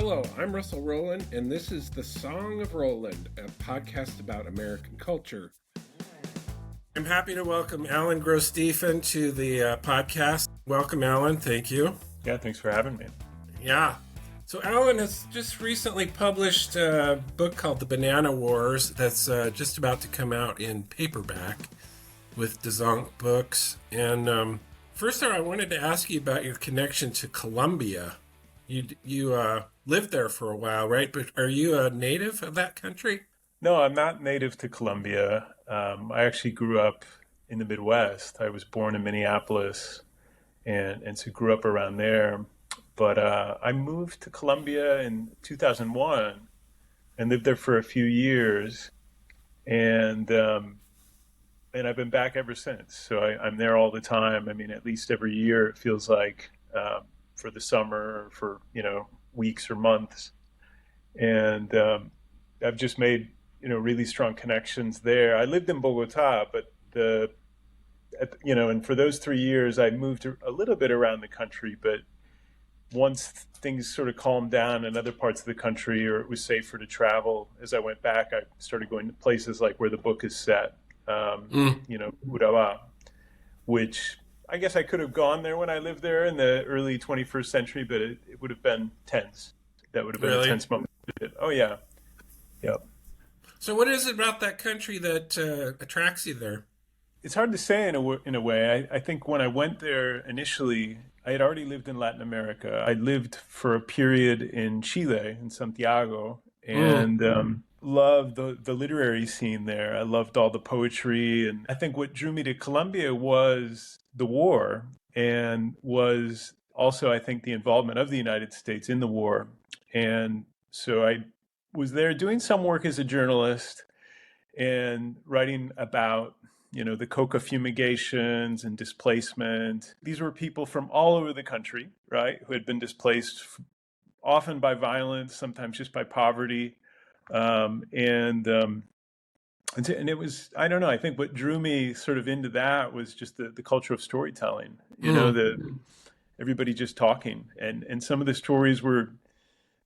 Hello, I'm Russell Rowland, and this is The Song of Roland, a podcast about American culture. I'm happy to welcome Alan Grostephan to the podcast. Welcome, Alan. Thank you. Yeah, thanks for having me. Yeah. So Alan has just recently published a book called The Banana Wars that's just about to come out in paperback with Dezonk Books. And first, I wanted to ask you about your connection to Colombia. You lived there for a while, right? But are you a native of that country? No, I'm not native to Colombia. I actually grew up in the Midwest. I was born in Minneapolis and so grew up around there. But I moved to Colombia in 2001 and lived there for a few years. And I've been back ever since. So I'm there all the time. I mean, at least every year it feels like for the summer or for, weeks or months. And I've just made, really strong connections there. I lived in Bogotá, but and for those 3 years, I moved a little bit around the country. But once things sort of calmed down in other parts of the country, or it was safer to travel, as I went back, I started going to places like where the book is set, Urabá, which I guess I could have gone there when I lived there in the early 21st century, but it would have been tense. That would have been a tense moment. Oh, yeah. Yep. So what is it about that country that attracts you there? It's hard to say in a way. I think when I went there initially, I had already lived in Latin America. I lived for a period in Chile, in Santiago, and loved the literary scene there. I loved all the poetry. And I think what drew me to Colombia was the war, and was also, I think, the involvement of the United States in the war. And so I was there doing some work as a journalist and writing about the coca fumigations and displacement. These were people from all over the country, right, who had been displaced often by violence, sometimes just by poverty. And it was, I don't know, I think what drew me sort of into that was just the culture of storytelling, everybody just talking. And some of the stories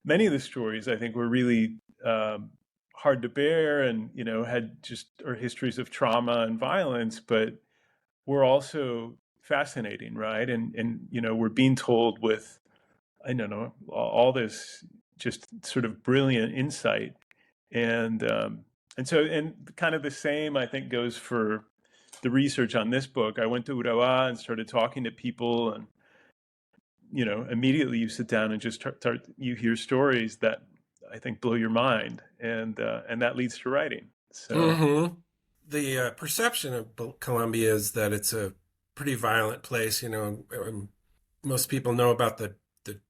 many of the stories I think were really hard to bear, and had or histories of trauma and violence, but were also fascinating, right? And we're being told with, I don't know, all this just sort of brilliant insight, and kind of the same I think goes for the research on this book. I went to Urabá and started talking to people, and immediately you sit down and just you hear stories that I think blow your mind, and that leads to writing. So the perception of Colombia is that it's a pretty violent place. Most people know about the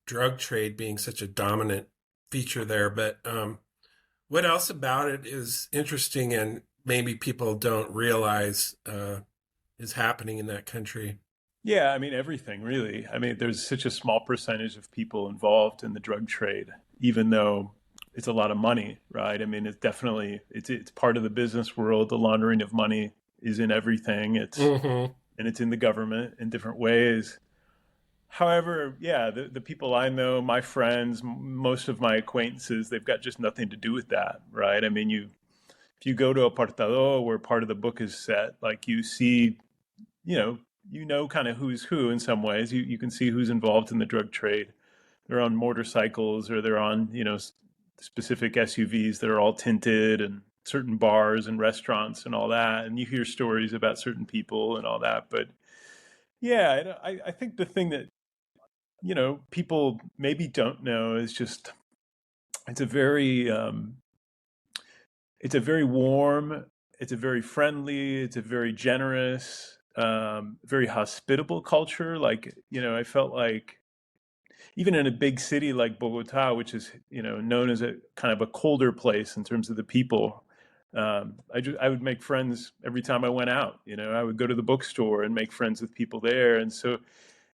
drug trade being such a dominant feature there, but what else about it is interesting and maybe people don't realize is happening in that country? Yeah, I mean, everything, really. I mean, there's such a small percentage of people involved in the drug trade, even though it's a lot of money, right? I mean, it's part of the business world. The laundering of money is in everything. And it's in the government in different ways. However, yeah, the people I know, my friends, most of my acquaintances, they've got just nothing to do with that, right? I mean, if you go to Apartado, where part of the book is set, like you see, kind of who's who in some ways. You can see who's involved in the drug trade. They're on motorcycles, or they're on, specific SUVs that are all tinted, and certain bars and restaurants and all that. And you hear stories about certain people and all that. But yeah, I think the thing that, people maybe don't know is just, it's a very warm, it's a very friendly, it's a very generous, very hospitable culture. Like, I felt like even in a big city like Bogotá, which is, known as a kind of a colder place in terms of the people, I would make friends every time I went out. I would go to the bookstore and make friends with people there. And so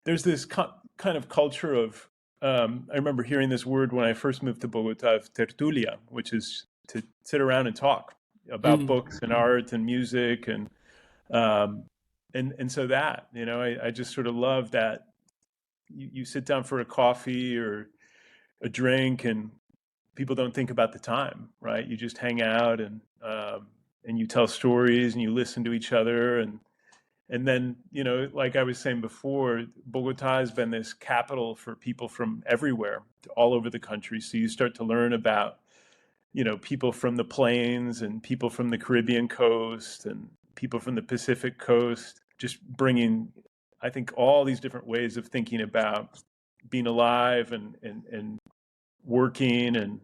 there's this kind of culture of, I remember hearing this word when I first moved to Bogotá, of tertulia, which is to sit around and talk about books and art and music. And so that, I just sort of love that you sit down for a coffee, or a drink, and people don't think about the time, right? You just hang out, and you tell stories, and you listen to each other, and then, like I was saying before, Bogotá has been this capital for people from everywhere, all over the country. So you start to learn about, people from the plains and people from the Caribbean coast and people from the Pacific coast, just bringing, I think, all these different ways of thinking about being alive and working and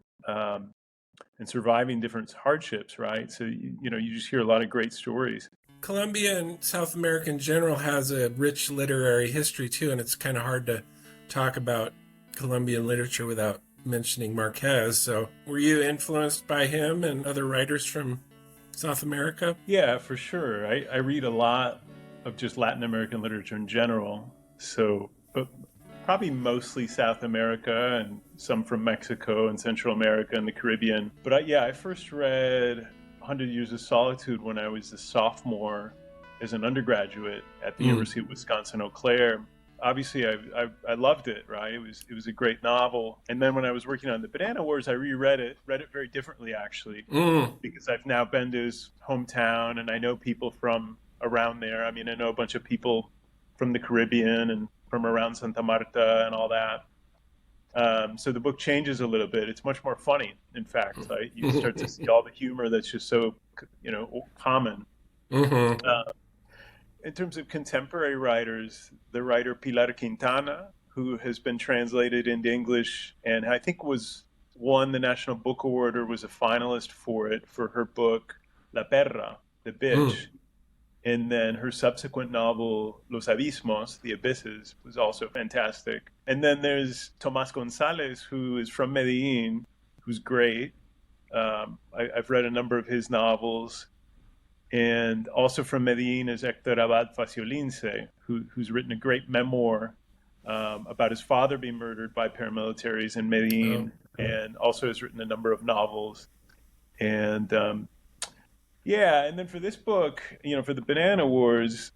surviving different hardships, right? So, you just hear a lot of great stories. Colombia and South America in general has a rich literary history too, and it's kind of hard to talk about Colombian literature without mentioning Marquez. So were you influenced by him and other writers from South America? Yeah, for sure. I read a lot of just Latin American literature in general. So, but probably mostly South America and some from Mexico and Central America and the Caribbean. But I first read 100 Years of Solitude when I was a sophomore as an undergraduate at the University of Wisconsin-Eau Claire. Obviously, I loved it, right? It was a great novel. And then when I was working on the Banana Wars, I reread it very differently, actually, because I've now been to his hometown, and I know people from around there. I mean, I know a bunch of people from the Caribbean and from around Santa Marta and all that. So the book changes a little bit. It's much more funny, in fact. Right? You start to see all the humor that's just so, common. In terms of contemporary writers, the writer Pilar Quintana, who has been translated into English and I think won the National Book Award or was a finalist for it for her book La Perra, The Bitch. And then her subsequent novel, Los Abismos, The Abysses, was also fantastic. And then there's Tomás González, who is from Medellin, who's great. I've read a number of his novels. And also from Medellin is Héctor Abad Faciolince, who's written a great memoir about his father being murdered by paramilitaries in Medellin, and also has written a number of novels. And and then for this book, for the Banana Wars,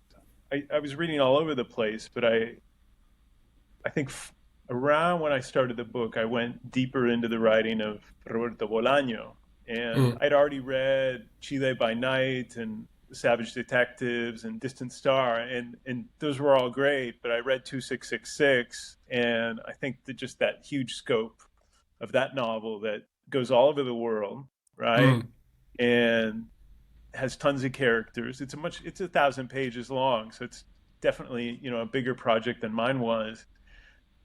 I was reading all over the place, but I think around when I started the book, I went deeper into the writing of Roberto Bolaño. And I'd already read Chile by Night and Savage Detectives and Distant Star, and those were all great, but I read 2666, and I think that just that huge scope of that novel that goes all over the world, right? And has tons of characters. It's 1,000 pages long, so it's definitely, a bigger project than mine was.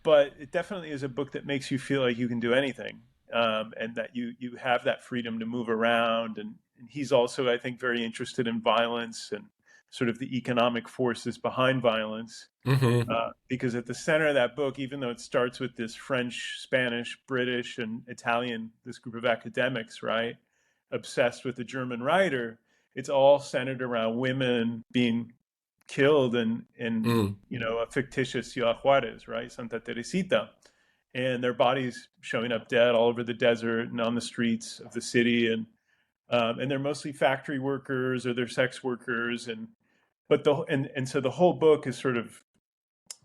But it definitely is a book that makes you feel like you can do anything, and that you have that freedom to move around. And he's also, I think, very interested in violence and sort of the economic forces behind violence. Because at the center of that book, even though it starts with this French, Spanish, British, and Italian, this group of academics, right, obsessed with the German writer, it's all centered around women being killed in a fictitious Ciudad Juárez, right, Santa Teresita, and their bodies showing up dead all over the desert and on the streets of the city, and they're mostly factory workers or they're sex workers, so the whole book is sort of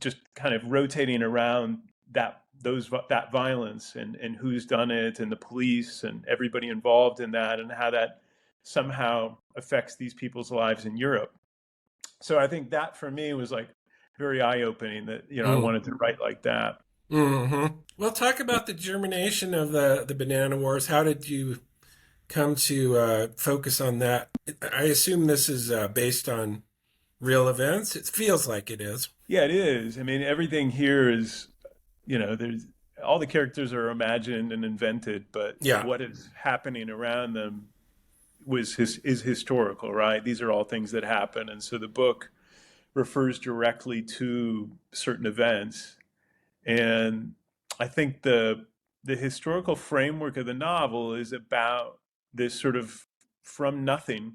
just kind of rotating around that violence and who's done it and the police and everybody involved in that and how that somehow affects these people's lives in Europe. So I think that for me was like very eye-opening that, I wanted to write like that. Well, talk about the germination of the Banana Wars. How did you come to focus on that? I assume this is based on real events. It feels like it is. Yeah, it is. I mean, everything here is, there's all the characters are imagined and invented, but what is happening around them is historical, right? These are all things that happen. And so the book refers directly to certain events. And I think the historical framework of the novel is about this sort of from nothing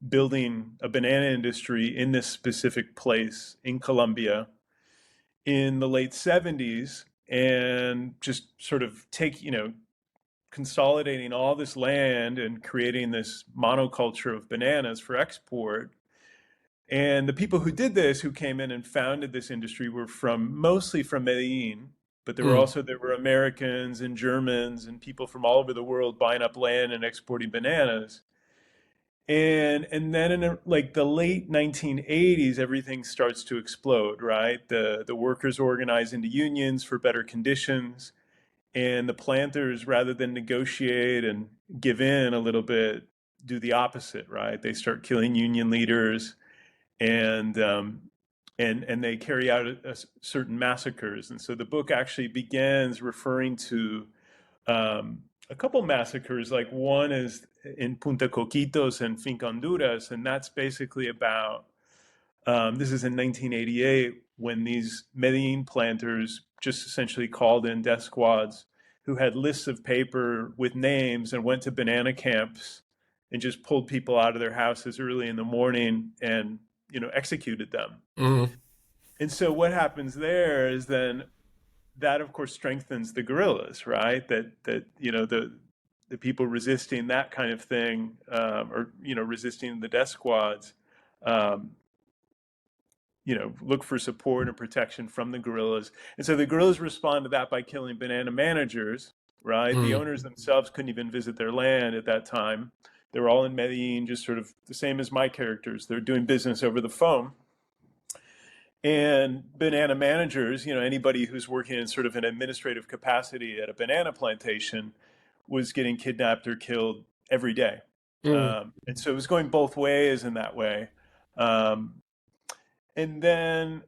building a banana industry in this specific place in Colombia in the late 70s, and just sort of consolidating all this land and creating this monoculture of bananas for export. And the people who did this, who came in and founded this industry, were mostly from Medellin, but there were Americans and Germans and people from all over the world buying up land and exporting bananas. And then in like the late 1980s, everything starts to explode, right? The workers organize into unions for better conditions, and the planters, rather than negotiate and give in a little bit, do the opposite, right? They start killing union leaders, and and they carry out certain massacres. And so the book actually begins referring to a couple massacres. Like one is in Punta Coquitos and Finca Honduras, and that's basically about this is in 1988 when these Medellin planters just essentially called in death squads who had lists of paper with names and went to banana camps and just pulled people out of their houses early in the morning and executed them. Mm-hmm. And so what happens there is then that of course strengthens the guerrillas, right? That the people resisting that kind of thing, or resisting the death squads, um, look for support and protection from the guerrillas. And so the guerrillas respond to that by killing banana managers, right? The owners themselves couldn't even visit their land at that time. They were all in Medellin, just sort of the same as my characters. They're doing business over the phone. And banana managers, anybody who's working in sort of an administrative capacity at a banana plantation was getting kidnapped or killed every day. And so it was going both ways in that way. And then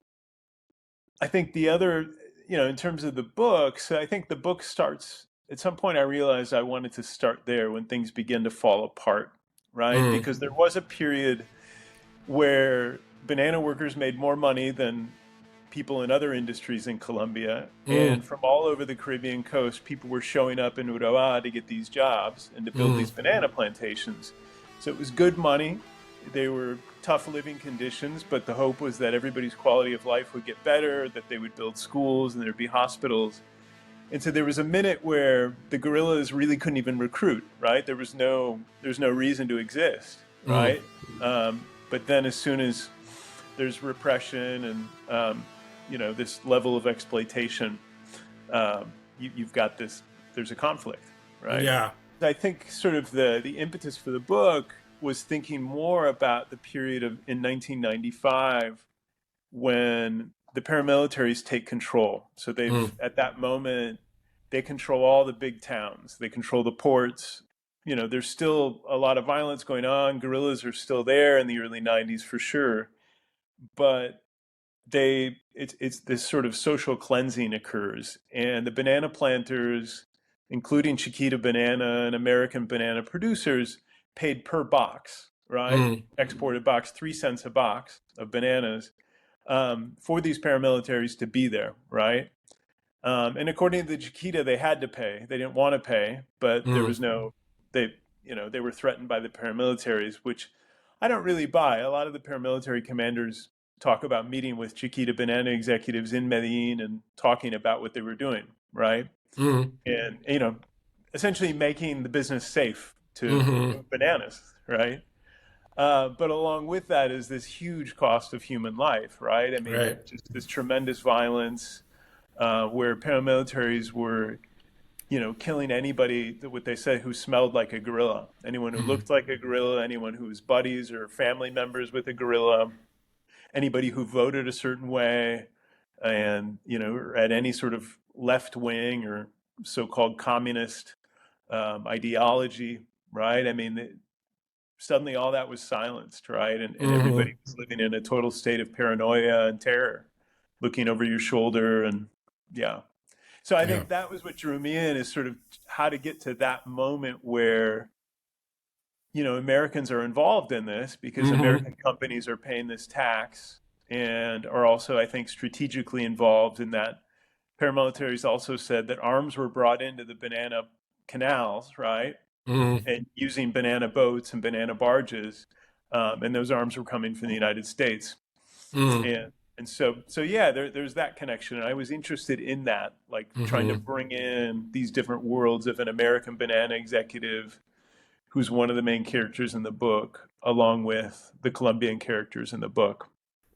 I think the other, in terms of the books, I think the book starts, at some point I realized I wanted to start there when things begin to fall apart, right? Because there was a period where banana workers made more money than people in other industries in Colombia. And from all over the Caribbean coast, people were showing up in Urabá to get these jobs and to build these banana plantations. So it was good money. They were tough living conditions, but the hope was that everybody's quality of life would get better, that they would build schools and there'd be hospitals. And so there was a minute where the guerrillas really couldn't even recruit, right? There's no reason to exist, right? But then as soon as there's repression and, this level of exploitation, you've got there's a conflict, right? Yeah. I think sort of the impetus for the book was thinking more about the period in 1995 when the paramilitaries take control. So at that moment, they control all the big towns. They control the ports. There's still a lot of violence going on. Guerrillas are still there in the early 90s for sure. But it's this sort of social cleansing occurs. And the banana planters, including Chiquita Banana and American banana producers, paid per box, right? Exported box, 3 cents a box of bananas, for these paramilitaries to be there, right? And according to the Chiquita, they had to pay. They didn't want to pay, but there was they were threatened by the paramilitaries, which I don't really buy. A lot of the paramilitary commanders talk about meeting with Chiquita Banana executives in Medellin and talking about what they were doing, right? And, essentially making the business safe to bananas, right? But along with that is this huge cost of human life, right? I mean, just this tremendous violence, where paramilitaries were, killing anybody, what they say, who smelled like a gorilla, anyone who looked like a gorilla, anyone who was buddies or family members with a gorilla, anybody who voted a certain way, and, or at any sort of left wing or so-called communist ideology, right? I mean, suddenly all that was silenced, right? And everybody was living in a total state of paranoia and terror, looking over your shoulder. And yeah. So I think that was what drew me in, is sort of how to get to that moment where, Americans are involved in this because American companies are paying this tax and are also, I think, strategically involved in that. Paramilitaries also said that arms were brought into the banana canals, right? And using banana boats and banana barges, and those arms were coming from the United States. And so yeah, there's that connection. And I was interested in that, like trying to bring in these different worlds of an American banana executive who's one of the main characters in the book, along with the Colombian characters in the book.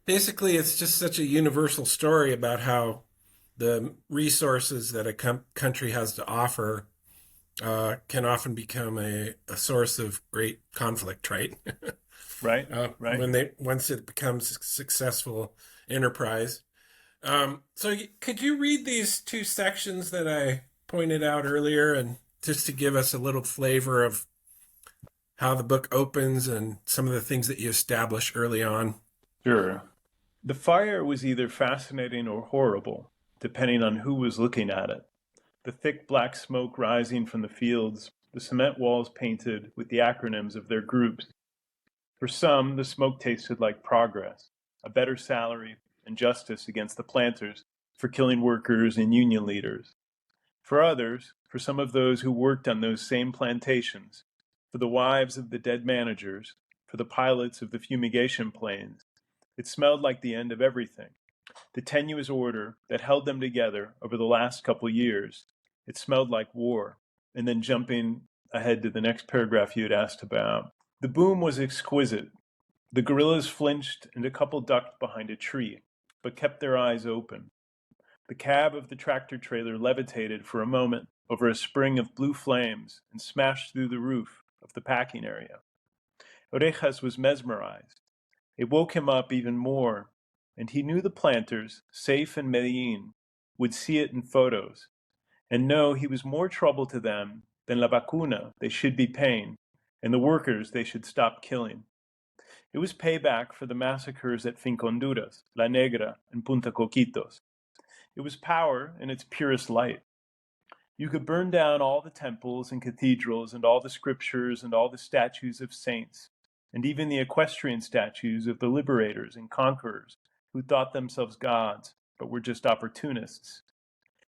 Basically, it's just such a universal story about how the resources that a country has to offer can often become a source of great conflict, right? Right, right. Once it becomes a successful enterprise. So could you read these two sections that I pointed out earlier, and just to give us a little flavor of how the book opens and some of the things that you establish early on? Sure. The fire was either fascinating or horrible, depending on who was looking at it. The thick black smoke rising from the fields, the cement walls painted with the acronyms of their groups. For some, the smoke tasted like progress, a better salary, and justice against the planters for killing workers and union leaders. For others, for some of those who worked on those same plantations, for the wives of the dead managers, for the pilots of the fumigation planes, it smelled like the end of everything. The tenuous order that held them together over the last couple years, it smelled like war. And then jumping ahead to the next paragraph you had asked about. The boom was exquisite. The guerrillas flinched and a couple ducked behind a tree, but kept their eyes open. The cab of the tractor trailer levitated for a moment over a spring of blue flames and smashed through the roof of the packing area. Orejas was mesmerized. It woke him up even more, and he knew the planters, safe in Medellin, would see it in photos, and know he was more trouble to them than la vacuna they should be paying, and the workers they should stop killing. It was payback for the massacres at Finconduras, La Negra, and Punta Coquitos. It was power in its purest light. You could burn down all the temples and cathedrals and all the scriptures and all the statues of saints, and even the equestrian statues of the liberators and conquerors who thought themselves gods but were just opportunists.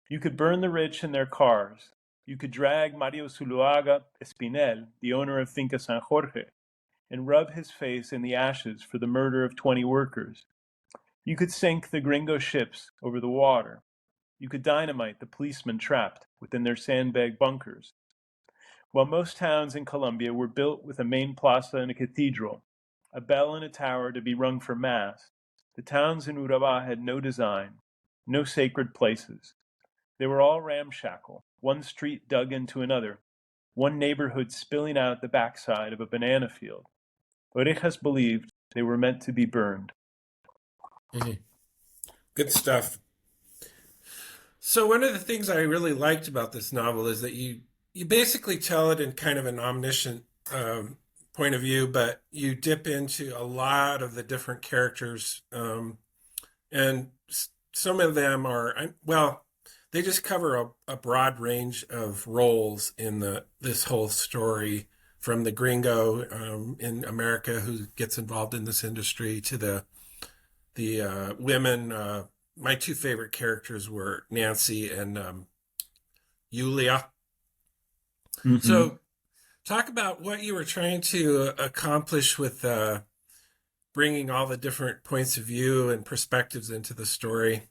You could burn the rich in their cars. You could drag Mario Zuluaga Espinel, the owner of Finca San Jorge, and rub his face in the ashes for the murder of 20 workers. You could sink the gringo ships over the water. You could dynamite the policemen trapped within their sandbag bunkers. While most towns in Colombia were built with a main plaza and a cathedral, a bell and a tower to be rung for mass, the towns in Urabá had no design, no sacred places. They were all ramshackle, one street dug into another, one neighborhood spilling out the backside of a banana field. Orejas believed they were meant to be burned. Mm-hmm. Good stuff. So one of the things I really liked about this novel is that you basically tell it in kind of an omniscient point of view, but you dip into a lot of the different characters, and some of them are well, they just cover a broad range of roles in this whole story, from the gringo in America who gets involved in this industry to the women. My two favorite characters were Nancy and Yulia. Mm-hmm. So, talk about what you were trying to accomplish with bringing all the different points of view and perspectives into the story.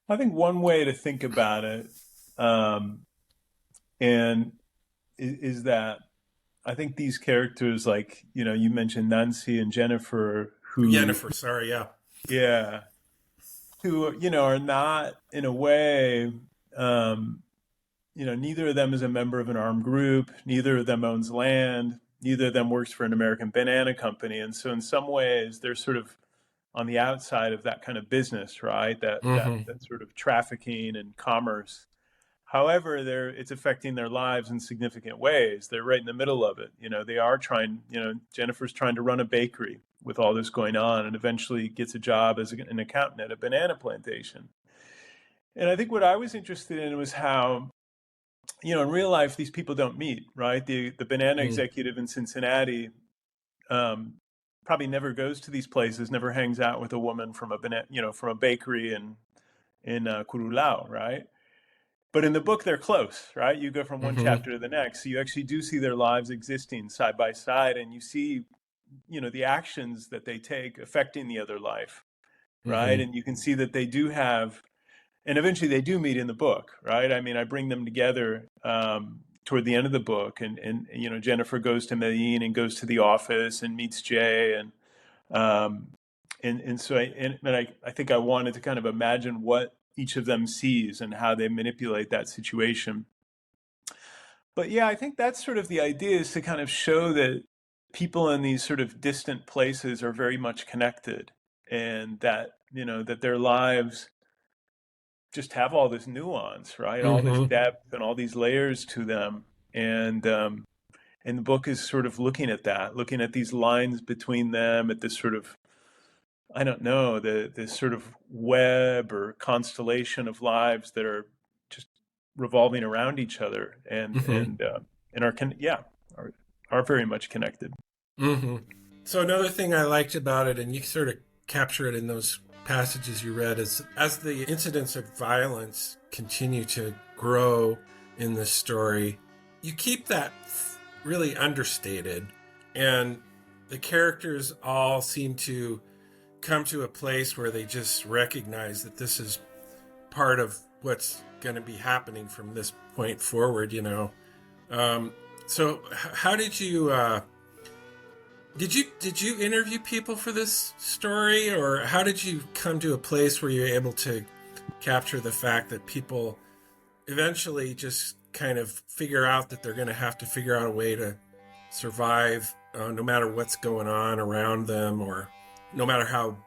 I think one way to think about it, and is that I think these characters, like you mentioned Nancy and Jennifer, Jennifer, sorry, yeah, yeah, who are not in a way. Neither of them is a member of an armed group. Neither of them owns land. Neither of them works for an American banana company. And so in some ways, they're sort of on the outside of that kind of business, right? That sort of trafficking and commerce. However, it's affecting their lives in significant ways. They're right in the middle of it. They are trying, Jennifer's trying to run a bakery with all this going on, and eventually gets a job as an accountant at a banana plantation. And I think what I was interested in was how, in real life, these people don't meet, right? The banana executive in Cincinnati probably never goes to these places, never hangs out with a woman from a bakery in Curulao, right? But in the book, they're close, right? You go from one chapter to the next, so you actually do see their lives existing side by side, and you see, the actions that they take affecting the other life, right? And you can see that they do have. And eventually they do meet in the book, right? I mean, I bring them together toward the end of the book, and Jennifer goes to Medellin and goes to the office and meets Jay, and so I think I wanted to kind of imagine what each of them sees and how they manipulate that situation. But yeah, I think that's sort of the idea, is to kind of show that people in these sort of distant places are very much connected, and that, that their lives just have all this nuance, right? All this Mm-hmm. depth and all these layers to them. And the book is sort of looking at that, looking at these lines between them, at this sort of, I don't know, this sort of web or constellation of lives that are just revolving around each other, Mm-hmm. and are are very much connected. Mm-hmm. So another thing I liked about it, and you sort of capture it in those passages you read, is as the incidents of violence continue to grow in this story, you keep that really understated, and the characters all seem to come to a place where they just recognize that this is part of what's going to be happening from this point forward. So how did you interview people for this story, or how did you come to a place where you're able to capture the fact that people eventually just kind of figure out that they're going to have to figure out a way to survive, no matter what's going on around them, or no matter how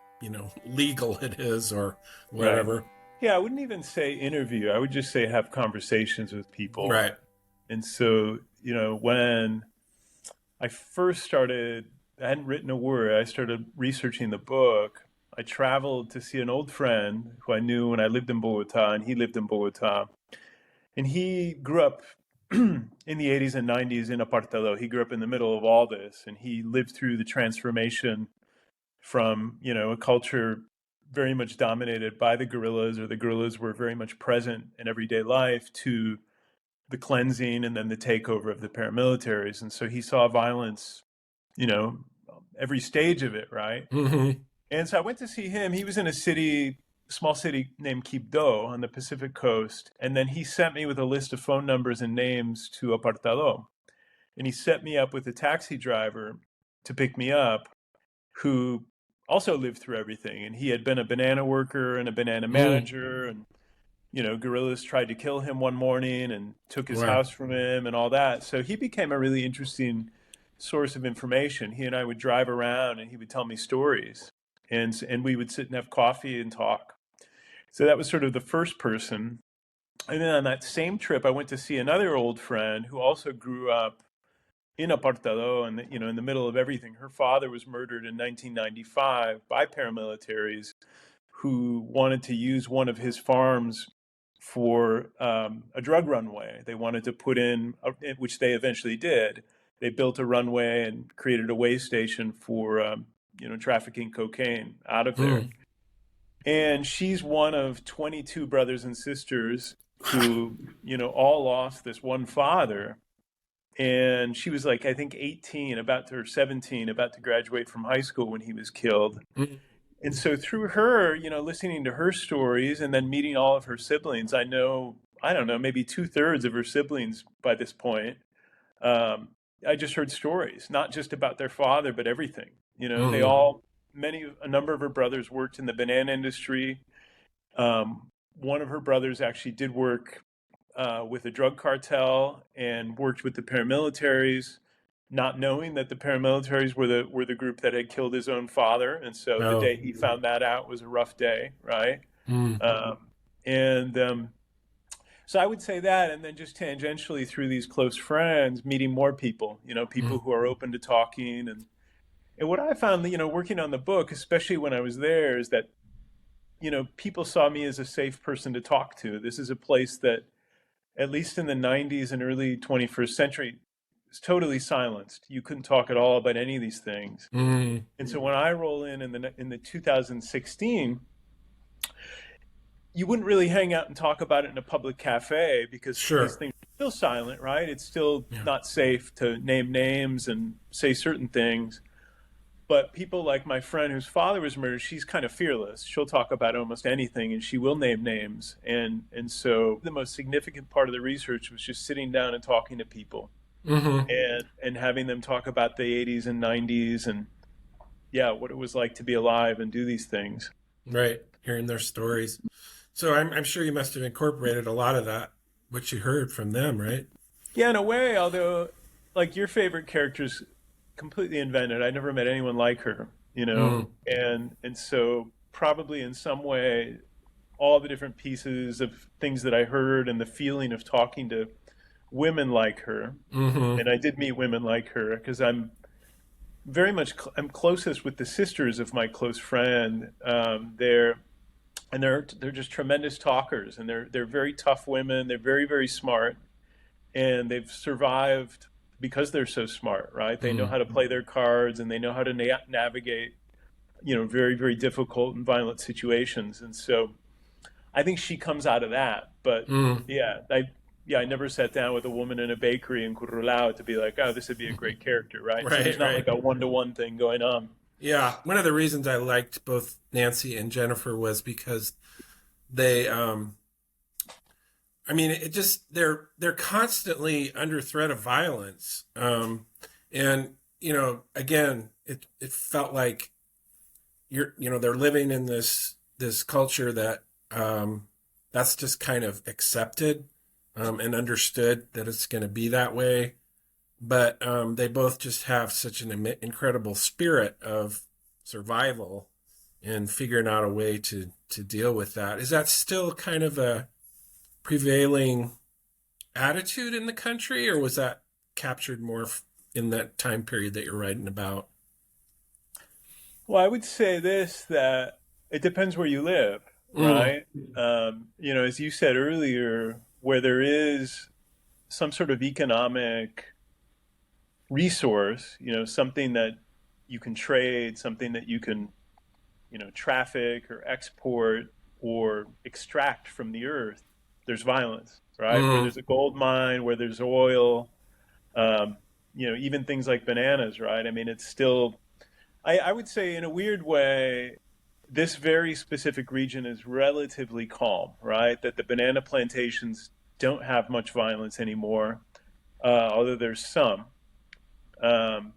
legal it is, or Right. whatever? Yeah, I wouldn't even say interview. I would just say have conversations with people. Right. And so, when I first started, I hadn't written a word. I started researching the book. I traveled to see an old friend who I knew when I lived in Bogotá, and he lived in Bogotá. And he grew up in the 80s and 90s in Apartado. He grew up in the middle of all this, and he lived through the transformation from, a culture very much dominated by the guerrillas, or the guerrillas were very much present in everyday life, to the cleansing and then the takeover of the paramilitaries. And so he saw violence, you know, every stage of it, right? Mm-hmm. And so I went to see him. He was in a small city named Quibdó on the Pacific coast. And then he sent me with a list of phone numbers and names to Apartado. And he set me up with a taxi driver to pick me up, who also lived through everything. And he had been a banana worker and a banana Mm. manager. And, guerrillas tried to kill him one morning and took his Wow. house from him and all that. So he became a really interesting source of information. He and I would drive around, and he would tell me stories. And we would sit and have coffee and talk. So that was sort of the first person. And then on that same trip, I went to see another old friend who also grew up in Apartado, and in the middle of everything. Her father was murdered in 1995 by paramilitaries who wanted to use one of his farms for a drug runway. They wanted to put in, which they eventually did. They built a runway and created a way station for trafficking cocaine out of there. Mm. And she's one of 22 brothers and sisters who, all lost this one father. And she was like, I think 18, or 17, about to graduate from high school when he was killed. Mm. And so through her, listening to her stories and then meeting all of her siblings, I know, I don't know, maybe 2/3 of her siblings by this point. Um, I just heard stories, not just about their father, but everything. They Mm. all, a number of her brothers worked in the banana industry. One of her brothers actually did work with a drug cartel and worked with the paramilitaries, not knowing that the paramilitaries were the group that had killed his own father. And so the Oh. day he found that out was a rough day, right? Mm. And So I would say that, and then just tangentially through these close friends, meeting more people, people Mm. who are open to talking. And what I found, working on the book, especially when I was there, is that, people saw me as a safe person to talk to. This is a place that, at least in the 90s and early 21st century, is totally silenced. You couldn't talk at all about any of these things. Mm. And so when I roll in the 2016, you wouldn't really hang out and talk about it in a public cafe because Sure. things are still silent, right? It's still Yeah. not safe to name names and say certain things. But people like my friend whose father was murdered, she's kind of fearless. She'll talk about almost anything, and she will name names. And so the most significant part of the research was just sitting down and talking to people, Mm-hmm. and having them talk about the 80s and 90s, and yeah, what it was like to be alive and do these things. Right. Hearing their stories. So I'm sure you must have incorporated a lot of that, what you heard from them, right? Yeah, in a way, although like your favorite character's completely invented. I never met anyone like her, you know? Mm, And so probably in some way all the different pieces of things that I heard and the feeling of talking to women like her, mm-hmm, and I did meet women like her because I'm very much I'm closest with the sisters of my close friend. They're just tremendous talkers, and they're very tough women. They're very smart, and they've survived because they're so smart, right? They know mm, how to play their cards, and they know how to navigate, very difficult and violent situations. And so I think she comes out of that. But mm. I never sat down with a woman in a bakery in Curulao to be like, oh, this would be a great character, right? So there's Right, not right. like a one-to-one thing going on. Yeah, one of the reasons I liked both Nancy and Jennifer was because they, I mean, it just they're constantly under threat of violence, and again, it felt like they're living in this culture that that's just kind of accepted and understood that it's going to be that way. But they both just have such an incredible spirit of survival and figuring out a way to deal with that. Is that still kind of a prevailing attitude in the country, or was that captured more in that time period that you're writing about? Well, I would say this, that it depends where you live, Mm, right? As you said earlier, where there is some sort of economic resource, something that you can trade, something that you can, traffic or export or extract from the earth, there's violence, right? Where mm, there's a gold mine, where there's oil, um, even things like bananas, right? I mean, it's still, I would say in a weird way, this very specific region is relatively calm, right? That the banana plantations don't have much violence anymore, although there's some. Um,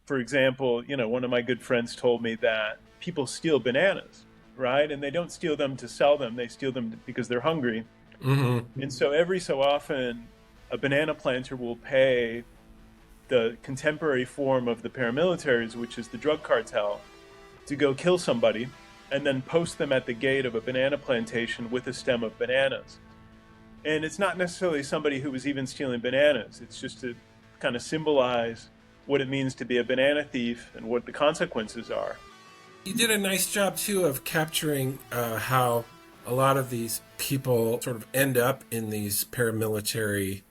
for example, one of my good friends told me that people steal bananas, right? And they don't steal them to sell them, they steal them because they're hungry. mm-hmm, And so every so often, a banana planter will pay the contemporary form of the paramilitaries, which is the drug cartel, to go kill somebody and then post them at the gate of a banana plantation with a stem of bananas. And it's not necessarily somebody who was even stealing bananas, it's just to kind of symbolize what it means to be a banana thief and what the consequences are. You did a nice job too of capturing how a lot of these people sort of end up in these paramilitary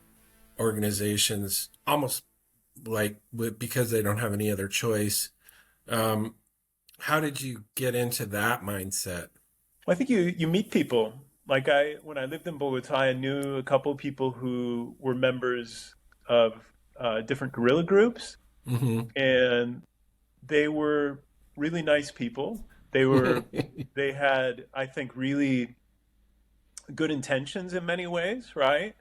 organizations, almost like because they don't have any other choice. Um, how did you get into that mindset? Well, I think you meet people. Like when I lived in Bogotá, I knew a couple of people who were members of different guerrilla groups, Mm-hmm. and they were really nice people. They had, I think, really good intentions in many ways, right?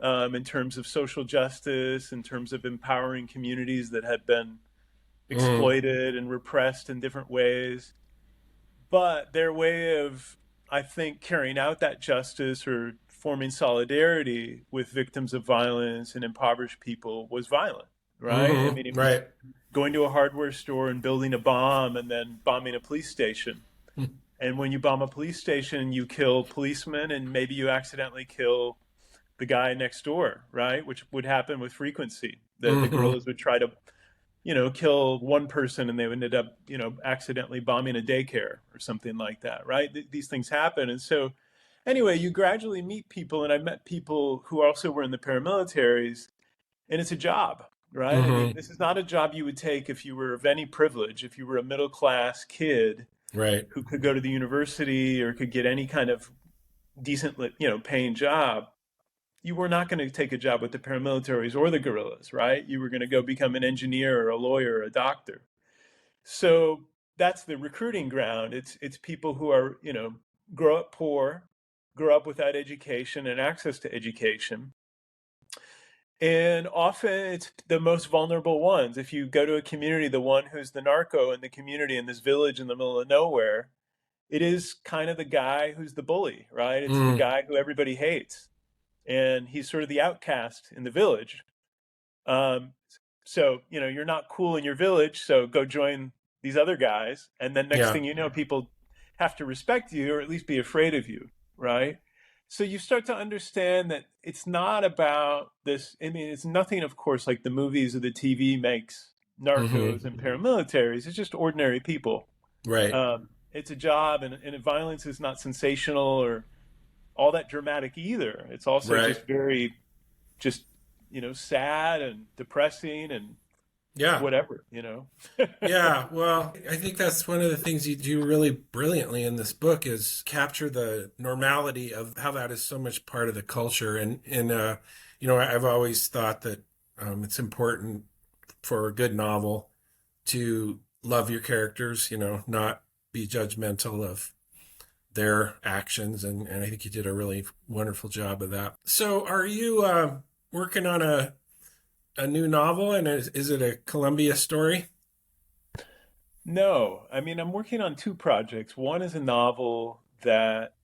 In terms of social justice, in terms of empowering communities that had been Mm, exploited and repressed in different ways. But their way of, I think, carrying out that justice or forming solidarity with victims of violence and impoverished people was violent, right? I mm-hmm. mean, it was Right. going to a hardware store and building a bomb and then bombing a police station. And when you bomb a police station, you kill policemen and maybe you accidentally kill the guy next door, right? Which would happen with frequency. The Mm-hmm. guerrillas would try to, kill one person and they ended up, accidentally bombing a daycare or something like that, right? These things happen. And so, anyway, you gradually meet people. And I met people who also were in the paramilitaries, and it's a job, right? I mean, Mm-hmm. this is not a job you would take if you were of any privilege, if you were a middle class kid Right. who could go to the university or could get any kind of decent, paying job. You were not going to take a job with the paramilitaries or the guerrillas, right? You were going to go become an engineer or a lawyer or a doctor. So that's the recruiting ground. It's people who are, grow up poor, grow up without education and access to education. And often it's the most vulnerable ones. If you go to a community, the one who's the narco in the community in this village in the middle of nowhere it is kind of the guy who's the bully, right? It's the guy who everybody hates, and he's sort of the outcast in the village. So, you're not cool in your village, so go join these other guys. And then next Yeah. thing you know, people have to respect you, or at least be afraid of you, right? So you start to understand that it's not about this. I mean, it's nothing, of course, like the movies or the TV makes narcos and paramilitaries. It's just ordinary people. Right. It's a job, and violence is not sensational or all that dramatic either. It's also Right. just very, sad and depressing and Yeah. whatever, Yeah, well, I think that's one of the things you do really brilliantly in this book is capture the normality of how that is so much part of the culture. And I've always thought that it's important for a good novel to love your characters, not be judgmental of their actions. And I think you did a really wonderful job of that. So are you working on a new novel, and is it a Colombia story? No, I mean, I'm working on two projects. One is a novel that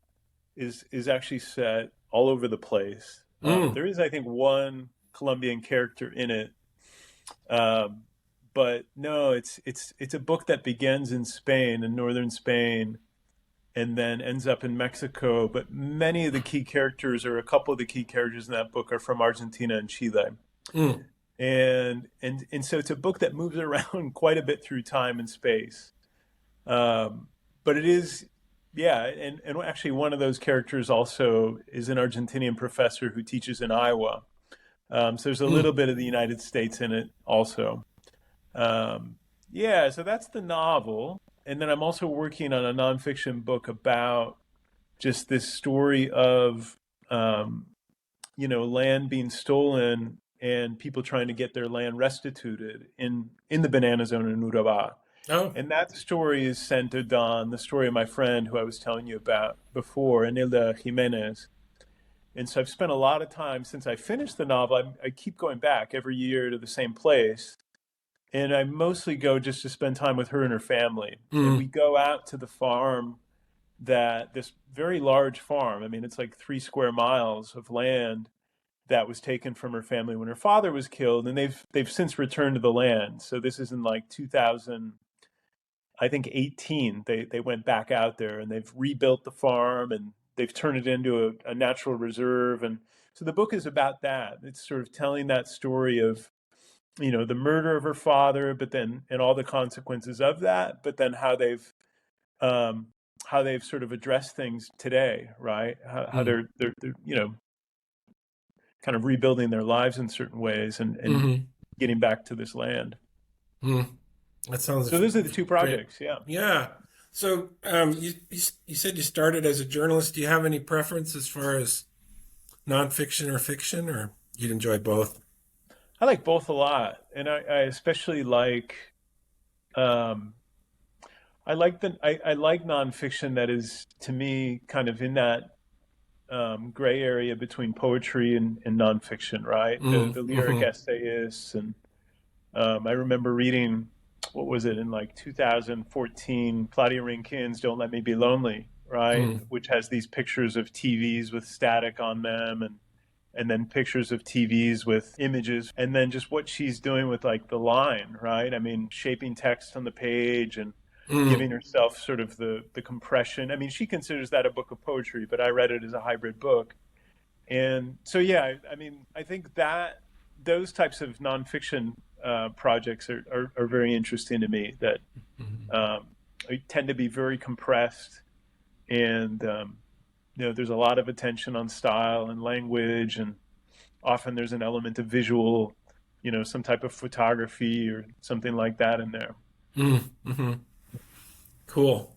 is actually set all over the place. There is, I think, one Colombian character in it, but no, it's a book that begins in Spain, in northern Spain, and then ends up in Mexico. But many of the key characters, or a couple of the key characters in that book, are from Argentina and Chile. And so it's a book that moves around quite a bit through time and space. But it is, yeah, and actually one of those characters also is an Argentinian professor who teaches in Iowa. So there's a little bit of the United States in it also. So that's the novel. And then I'm also working on a nonfiction book about just this story of, land being stolen and people trying to get their land restituted in the banana zone in Urabá. Oh. And that story is centered on the story of my friend who I was telling you about before, Enilda Jimenez. And so I've spent a lot of time since I finished the novel. I keep going back every year to the same place. And I mostly go just to spend time with her and her family. And we go out to the farm, this very large farm. I mean, it's like 3 square miles of land that was taken from her family when her father was killed, and they've since returned to the land. So this is in like 2018. They went back out there and they've rebuilt the farm and they've turned it into a natural reserve. And so the book is about that. It's sort of telling that story of, the murder of her father, but then and all the consequences of that, but then how they've sort of addressed things today, right? How they're kind of rebuilding their lives in certain ways and getting back to this land. That sounds so. Those are the two projects. Great. Yeah. So you said you started as a journalist. Do you have any preference as far as nonfiction or fiction, or you'd enjoy both? I like both a lot, and I especially like. I like nonfiction that is, to me, kind of in that gray area between poetry and nonfiction, right? The lyric essayists. And I remember reading, what was it, in like 2014, Claudia Rankine's Don't Let Me Be Lonely, right? Which has these pictures of TVs with static on them, and then pictures of TVs with images, and then just what she's doing with like the line, right? I mean, shaping text on the page and giving herself sort of the compression. I mean, she considers that a book of poetry, but I read it as a hybrid book. And so, yeah, I mean, I think that those types of nonfiction projects are very interesting to me, that tend to be very compressed, and there's a lot of attention on style and language, and often there's an element of visual, some type of photography or something like that in there. Cool.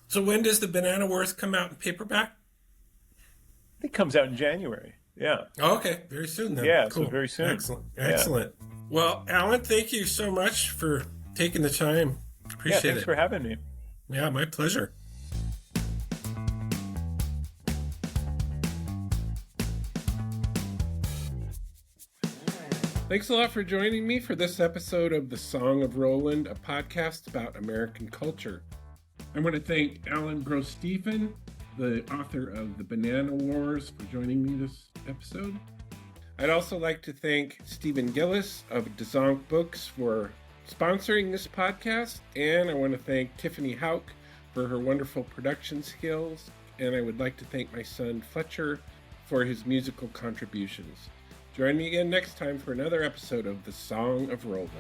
So when does the Banana Wars come out in paperback? I think it comes out in January. Yeah. Oh, okay. Very soon then. Yeah, cool. So very soon. Excellent. Yeah. Well, Alan, thank you so much for taking the time. Appreciate it. Thanks for having me. Yeah, my pleasure. Thanks a lot for joining me for this episode of The Song of Roland, a podcast about American culture. I want to thank Alan Grostephan, the author of The Banana Wars, for joining me this episode. I'd also like to thank Stephen Gillis of Dzonk Books for sponsoring this podcast, and I want to thank Tiffany Hauk for her wonderful production skills, and I would like to thank my son Fletcher for his musical contributions. Join me again next time for another episode of The Song of Roland.